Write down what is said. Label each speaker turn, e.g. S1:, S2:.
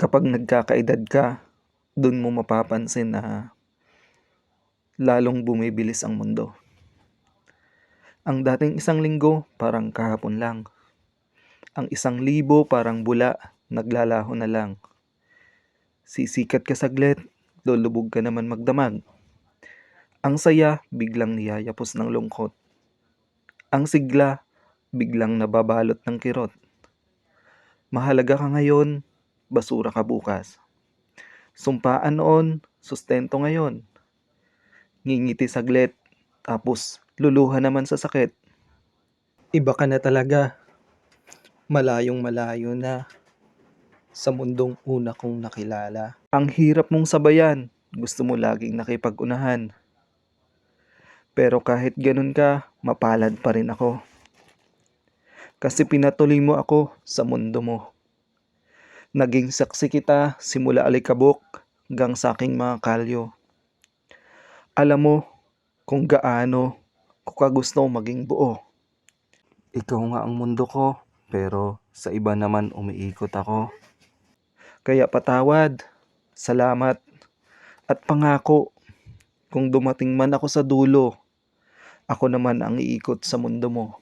S1: Kapag nagkakaedad ka, dun mo mapapansin na lalong bumibilis ang mundo. Ang dating isang linggo, parang kahapon lang. Ang 1,000 parang bula, naglalaho na lang. Sisikat ka saglit, lulubog ka naman magdamag. Ang saya, biglang niyayapos ng lungkot. Ang sigla, biglang nababalot ng kirot. Mahalaga ka ngayon, basura ka bukas. Sumpaan noon, sustento ngayon. Ngingiti saglit, tapos luluha naman sa sakit. Iba ka na talaga, malayong malayo na sa mundong una kong nakilala. Ang hirap mong sabayan, gusto mo laging nakipag-unahan. Pero kahit ganun ka, mapalad pa rin ako. Kasi pinatuloy mo ako sa mundo mo. Naging saksi kita simula alikabok hanggang sa aking mga kalyo. Alam mo kung gaano ko kagusto maging buo. Ikaw nga ang mundo ko, pero sa iba naman umiikot ako. Kaya patawad, salamat, at pangako, kung dumating man ako sa dulo, ako naman ang iikot sa mundo mo.